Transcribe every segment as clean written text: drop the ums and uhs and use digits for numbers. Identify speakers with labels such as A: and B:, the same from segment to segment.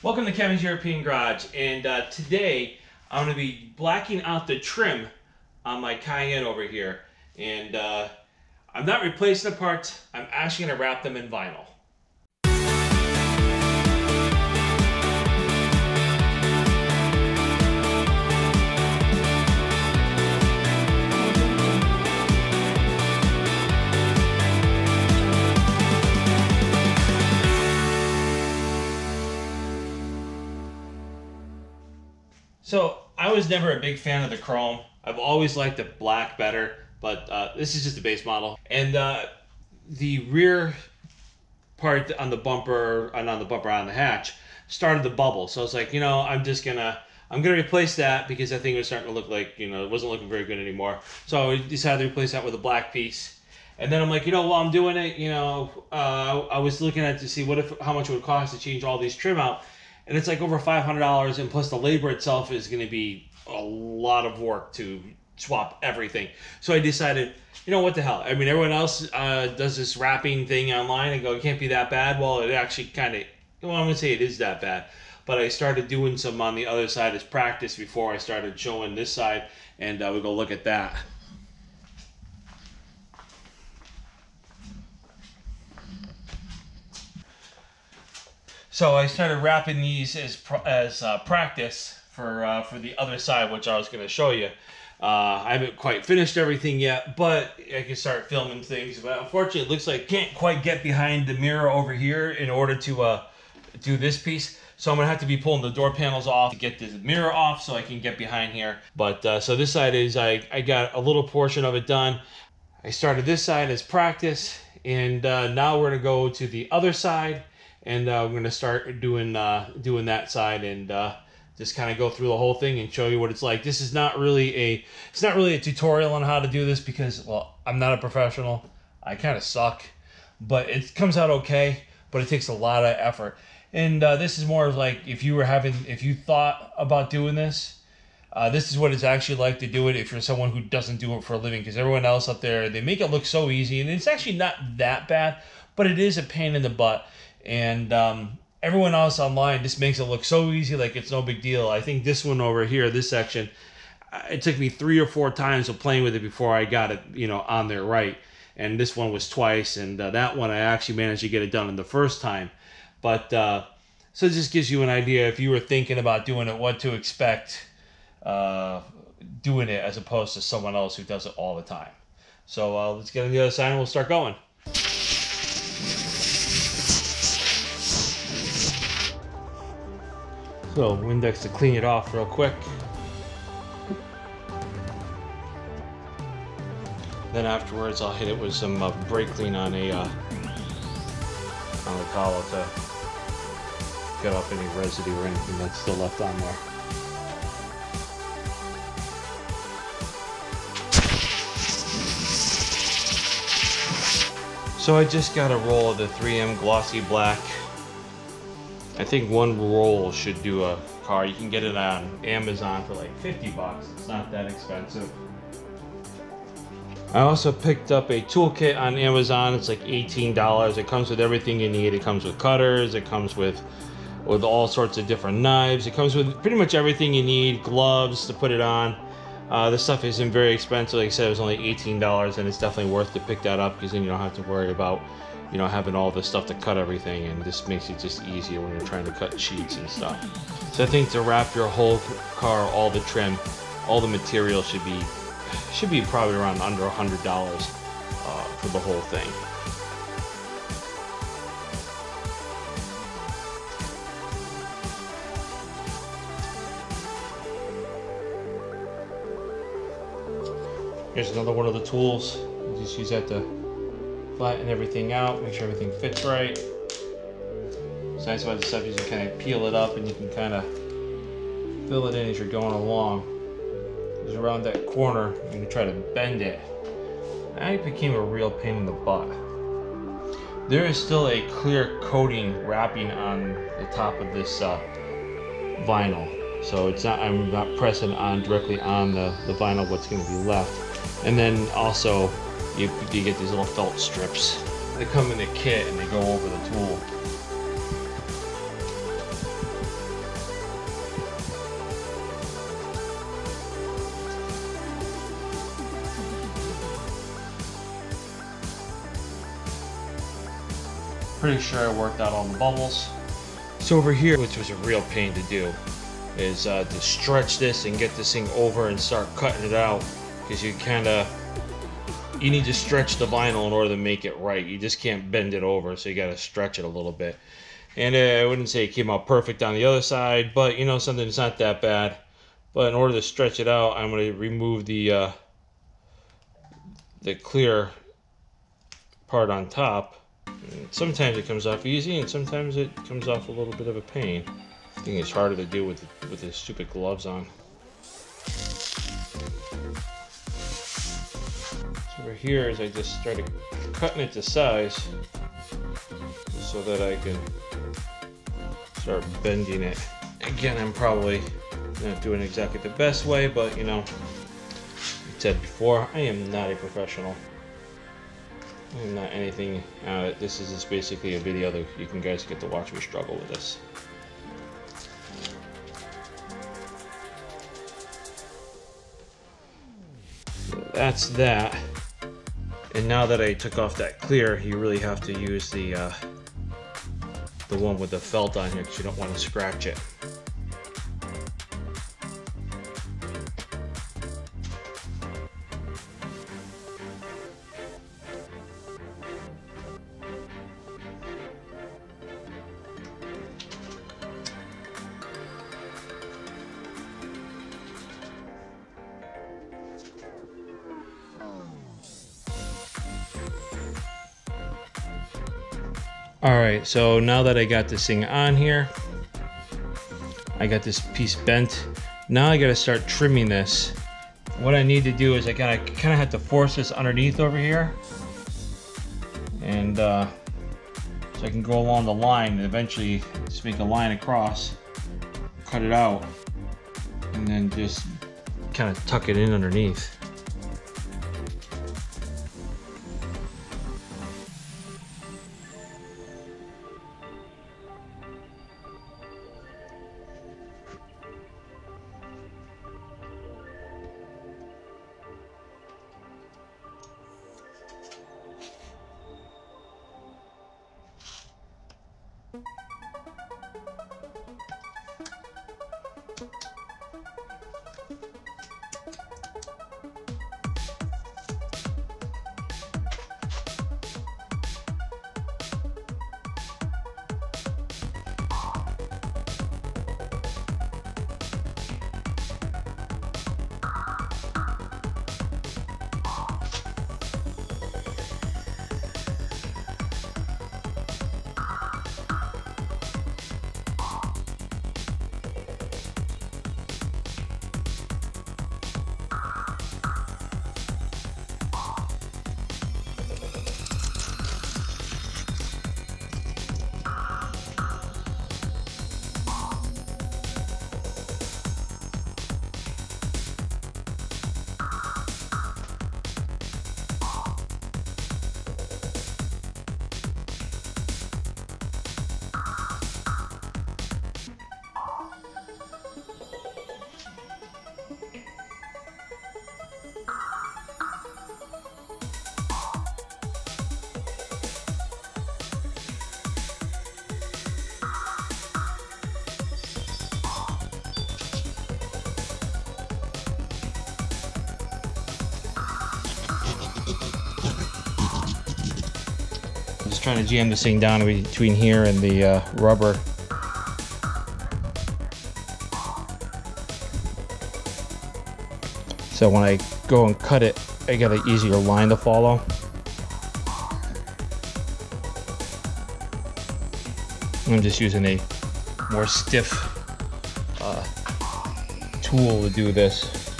A: Welcome to Kevin's European Garage, and today I'm going to be blacking out the trim on my Cayenne over here, and I'm not replacing the parts, I'm actually going to wrap them in vinyl. So I was never a big fan of the chrome. I've always liked the black better, but this is just a base model. And the rear part on the bumper, and on the hatch, started to bubble. So I was like, I'm gonna replace that because I think it was starting to look like, it wasn't looking very good anymore. So I decided to replace that with a black piece. And then I'm like, while I'm doing it, I was looking at to see how much it would cost to change all these trim out. And it's like over $500, and plus the labor itself is going to be a lot of work to swap everything. So I decided, what the hell? I mean, everyone else does this wrapping thing online and go, it can't be that bad. Well, it actually kind of, I'm going to say it is that bad. But I started doing some on the other side as practice before I started showing this side, and we'll go look at that. So I started wrapping these as practice for the other side, which I was going to show you. I haven't quite finished everything yet, but I can start filming things. But unfortunately, it looks like I can't quite get behind the mirror over here in order to do this piece. So I'm going to have to be pulling the door panels off to get the mirror off so I can get behind here. But so this side is, I got a little portion of it done. I started this side as practice, and now we're going to go to the other side. And we're going to start doing that side, and just kind of go through the whole thing and show you what it's like. This is not really a tutorial on how to do this because, well, I'm not a professional. I kind of suck, but it comes out okay. But it takes a lot of effort. And this is more of like if you thought about doing this, this is what it's actually like to do it if you're someone who doesn't do it for a living. Because everyone else out there, they make it look so easy, and it's actually not that bad, but it is a pain in the butt. And everyone else online just makes it look so easy, like it's no big deal. I think this one over here, this section, it took me 3 or 4 times of playing with it before I got it, on there right. And this one was twice, and that one I actually managed to get it done in the first time. But so it just gives you an idea if you were thinking about doing it, what to expect doing it as opposed to someone else who does it all the time. So let's get on the other side and we'll start going. So Windex to clean it off real quick. Then afterwards I'll hit it with some brake clean on the collar to get off any residue or anything that's still left on there. So I just got a roll of the 3M glossy black. I think one roll should do a car. You can get it on Amazon for like 50 bucks. It's not that expensive. I also picked up a toolkit on Amazon. It's like $18. It comes with everything you need. It comes with cutters. It comes with all sorts of different knives. It comes with pretty much everything you need. Gloves to put it on. This stuff isn't very expensive. Like I said, it was only $18, and it's definitely worth to pick that up because then you don't have to worry about having all this stuff to cut everything, and this makes it just easier when you're trying to cut sheets and stuff. So I think to wrap your whole car, all the trim, all the material should be probably around under $100 for the whole thing. Here's another one of the tools. You just use that to flatten everything out, make sure everything fits right. It's nice about this stuff is you kind of peel it up and you can kind of fill it in as you're going along. Because around that corner, you're going to try to bend it. That became a real pain in the butt. There is still a clear coating wrapping on the top of this vinyl. So it's not, I'm not pressing on directly on the vinyl what's going to be left. And then also you get these little felt strips. They come in the kit and they go over the tool. pretty sure I worked out all the bubbles. So over here, which was a real pain to do, is to stretch this and get this thing over and start cutting it out, because you need to stretch the vinyl in order to make it right. You just can't bend it over, so you got to stretch it a little bit. And I wouldn't say it came out perfect on the other side, but you know, something that's not that bad. But in order to stretch it out, I'm going to remove the clear part on top. And sometimes it comes off easy, and sometimes it comes off a little bit of a pain. I think it's harder to do with the stupid gloves on. So over here is I just started cutting it to size so that I can start bending it. Again, I'm probably not doing exactly the best way, but you know, like I said before, I am not a professional. I am not anything. This is just basically a video that you guys get to watch me struggle with this. So that's that. And now that I took off that clear, you really have to use the one with the felt on here, because you don't want to scratch it. Alright, so now that I got this thing on here, I got this piece bent. Now I gotta start trimming this. What I need to do is I kind of have to force this underneath over here. And so I can go along the line and eventually just make a line across, cut it out, and then just kind of tuck it in underneath. Trying to jam this thing down between here and the rubber. So when I go and cut it, I got an easier line to follow. I'm just using a more stiff tool to do this.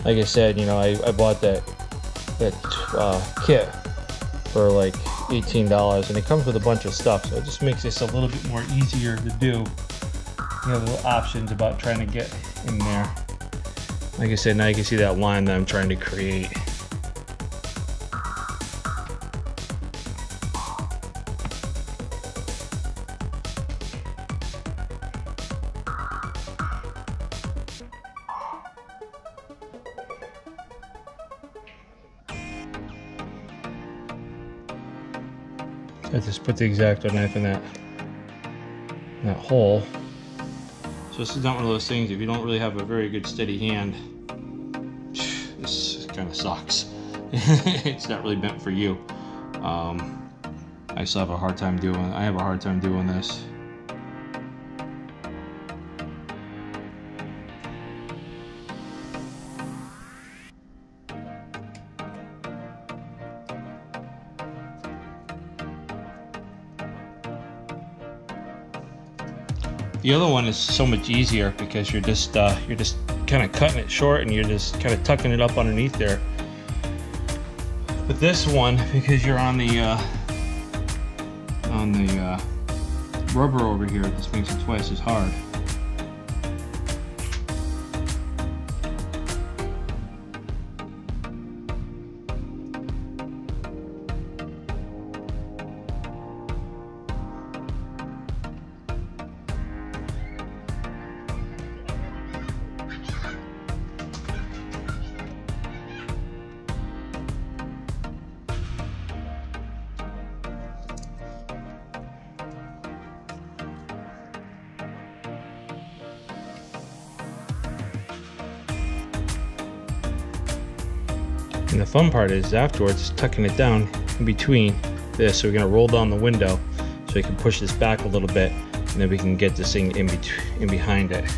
A: Like I said, you know, I bought that kit for like $18, and it comes with a bunch of stuff, so it just makes this a little bit more easier to do. You have little options about trying to get in there. Like I said, now you can see that line that I'm trying to create. I just put the X-Acto knife in that hole. So this is not one of those things, if you don't really have a very good steady hand, this kind of sucks. It's not really meant for you. I still have a hard time doing this. The other one is so much easier because you're just kind of cutting it short and you're just kind of tucking it up underneath there. But this one, because you're on the rubber over here, this makes it twice as hard. And the fun part is afterwards tucking it down in between this. So we're gonna roll down the window so we can push this back a little bit, and then we can get this thing in behind it.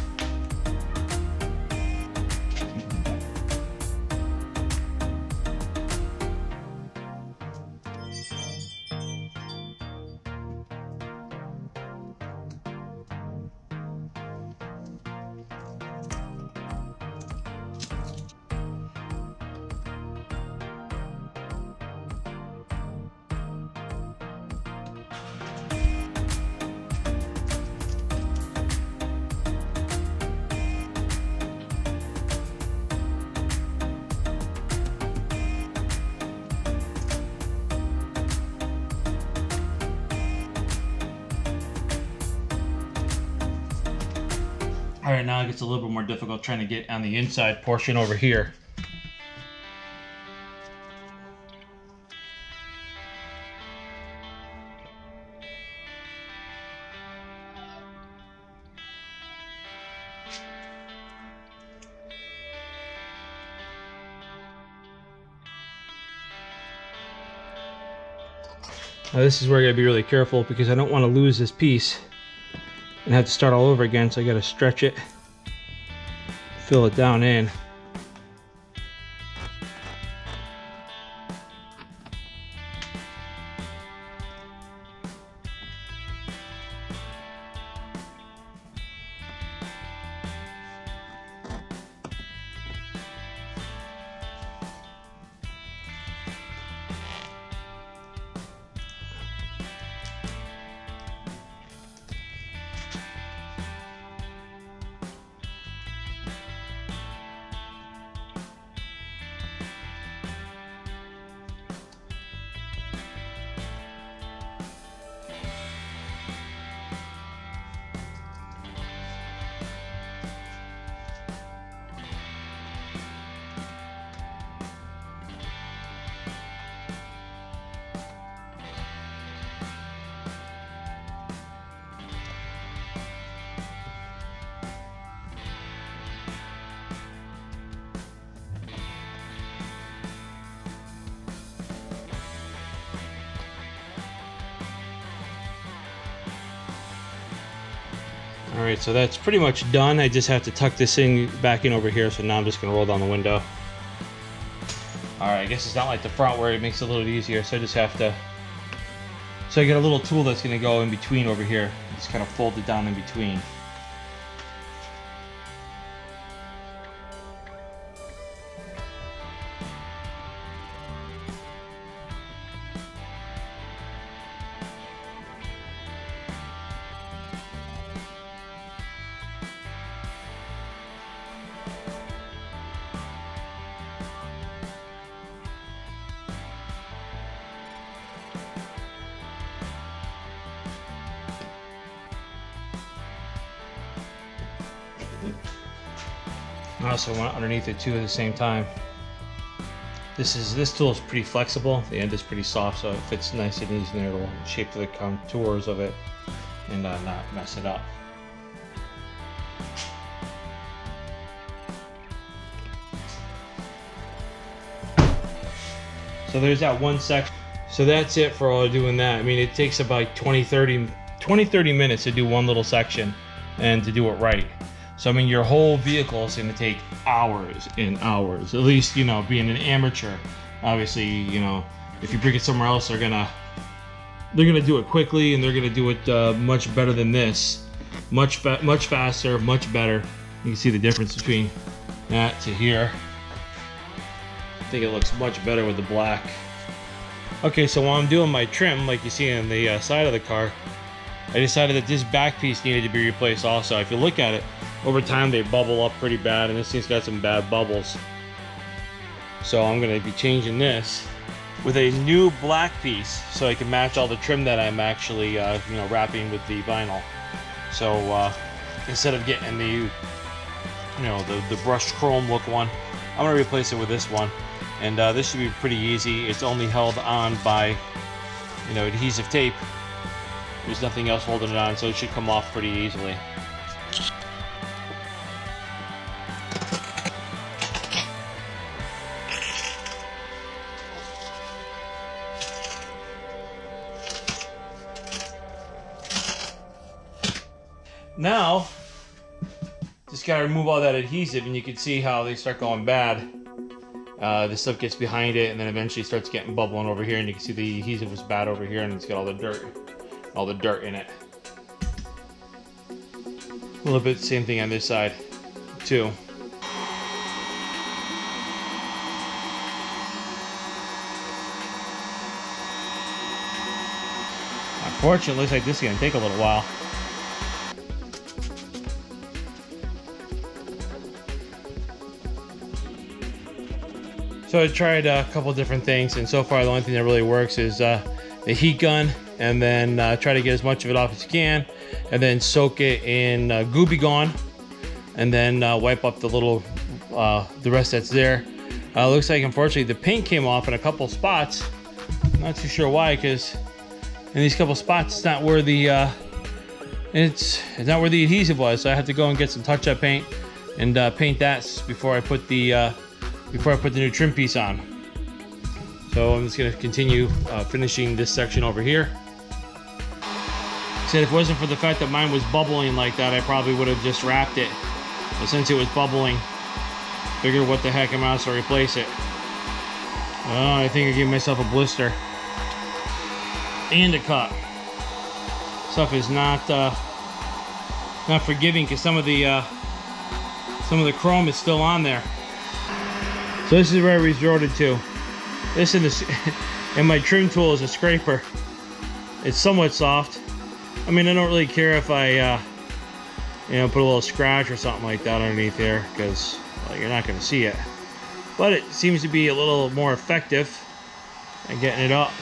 A: All right, now it gets a little bit more difficult trying to get on the inside portion over here. Now this is where I gotta be really careful because I don't want to lose this piece and have to start all over again, so I gotta stretch it, fill it down in. All right, so that's pretty much done. I just have to tuck this thing back in over here. So now I'm just gonna roll down the window. All right, I guess it's not like the front where it makes it a little easier. So I just have to, so I get a little tool that's gonna go in between over here. Just kind of fold it down in between. I also want underneath it too at the same time. This tool is pretty flexible. The end is pretty soft, so it fits nice and easy in there. It'll shape to the contours of it and not mess it up. So there's that one section. So that's it for all doing that. I mean, it takes about 20-30 minutes to do one little section and to do it right. So I mean, your whole vehicle is going to take hours and hours. At least, you know, being an amateur. Obviously, you know, if you bring it somewhere else, they're gonna do it quickly, and they're gonna do it much better than this. Much faster, much better. You can see the difference between that to here. I think it looks much better with the black. Okay, so while I'm doing my trim, like you see on the side of the car, I decided that this back piece needed to be replaced also. If you look at it, over time they bubble up pretty bad, and this thing's got some bad bubbles. So I'm going to be changing this with a new black piece so I can match all the trim that I'm actually you know, wrapping with the vinyl. So instead of getting the, you know, the brushed chrome look one, I'm going to replace it with this one. And this should be pretty easy. It's only held on by, you know, adhesive tape. There's nothing else holding it on, so it should come off pretty easily. Now, just gotta remove all that adhesive, and you can see how they start going bad. This stuff gets behind it, and then eventually starts getting bubbling over here, and you can see the adhesive was bad over here, and it's got all the dirt in it. A little bit same thing on this side too. Unfortunately, it looks like this is gonna take a little while. So I tried a couple different things, and so far the only thing that really works is the heat gun, and then try to get as much of it off as you can, and then soak it in Gooby Gone, and then wipe up the little the rest that's there. Looks like unfortunately the paint came off in a couple spots. I'm not too sure why, because in these couple spots it's not where the it's not where the adhesive was. So I had to go and get some touch-up paint and paint that before I put the new trim piece on. So I'm just going to continue finishing this section over here. Said if it wasn't for the fact that mine was bubbling like that, I probably would have just wrapped it. But since it was bubbling, figured what the heck, I'm out to replace it. Oh, I think I gave myself a blister and a cut. Stuff is not forgiving, because some of the chrome is still on there. So this is where I resorted to. This and my trim tool is a scraper. It's somewhat soft. I mean, I don't really care if I, you know, put a little scratch or something like that underneath there, because well, you're not going to see it. But it seems to be a little more effective at getting it up.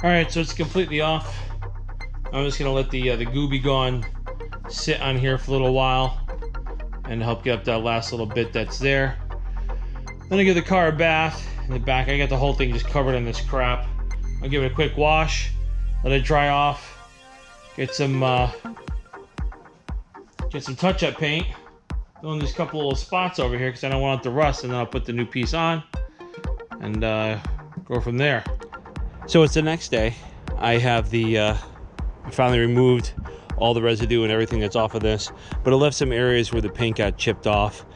A: Alright, so it's completely off. I'm just going to let the Gooby Gone sit on here for a little while and help get up that last little bit that's there. Then I give the car a bath. In the back, I got the whole thing just covered in this crap. I'll give it a quick wash, let it dry off, get some touch-up paint on these couple little spots over here because I don't want it to rust, and then I'll put the new piece on and go from there. So it's the next day. I have I finally removed all the residue and everything that's off of this, but it left some areas where the paint got chipped off.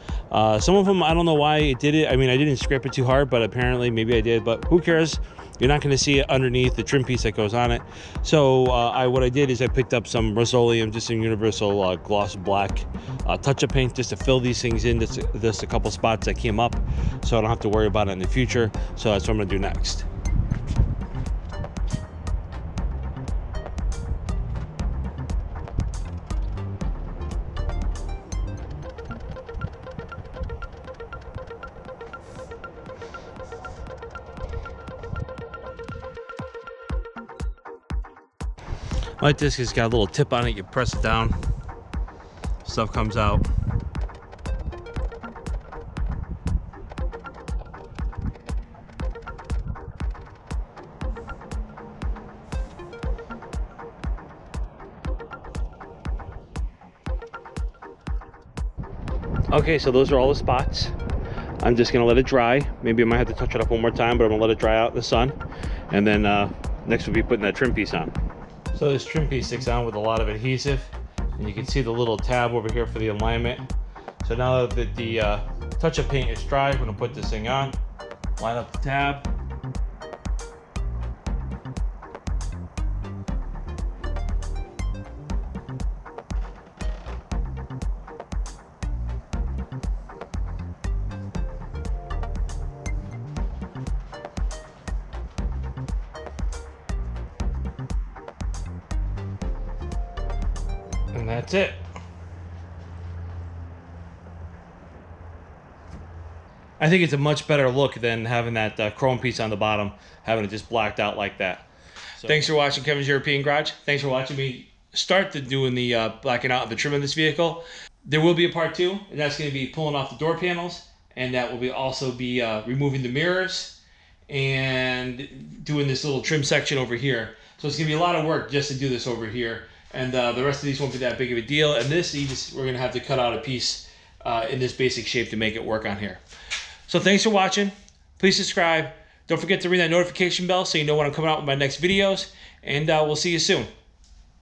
A: Some of them, I don't know why it did it. I mean, I didn't scrape it too hard, but apparently maybe I did, but who cares? You're not going to see it underneath the trim piece that goes on it. So what I did is I picked up some Rust-Oleum, just some universal gloss black touch-up paint, just to fill these things in. Just a couple spots that came up, so I don't have to worry about it in the future. So that's what I'm going to do next. Like this, it's got a little tip on it. You press it down, stuff comes out. Okay, so those are all the spots. I'm just gonna let it dry. Maybe I might have to touch it up one more time, but I'm gonna let it dry out in the sun. And then next we'll be putting that trim piece on. So this trim piece sticks on with a lot of adhesive, and you can see the little tab over here for the alignment. So now that the touch-up paint is dry, I'm gonna put this thing on, line up the tab. And that's it. I think it's a much better look than having that chrome piece on the bottom, having it just blacked out like that. So, thanks for watching Kevin's European Garage. Thanks for watching me start doing the blacking out of the trim of this vehicle. There will be a part 2, and that's going to be pulling off the door panels, and that will also be removing the mirrors and doing this little trim section over here. So it's going to be a lot of work just to do this over here. And the rest of these won't be that big of a deal. And this, we're going to have to cut out a piece in this basic shape to make it work on here. So thanks for watching. Please subscribe. Don't forget to ring that notification bell so you know when I'm coming out with my next videos. And we'll see you soon.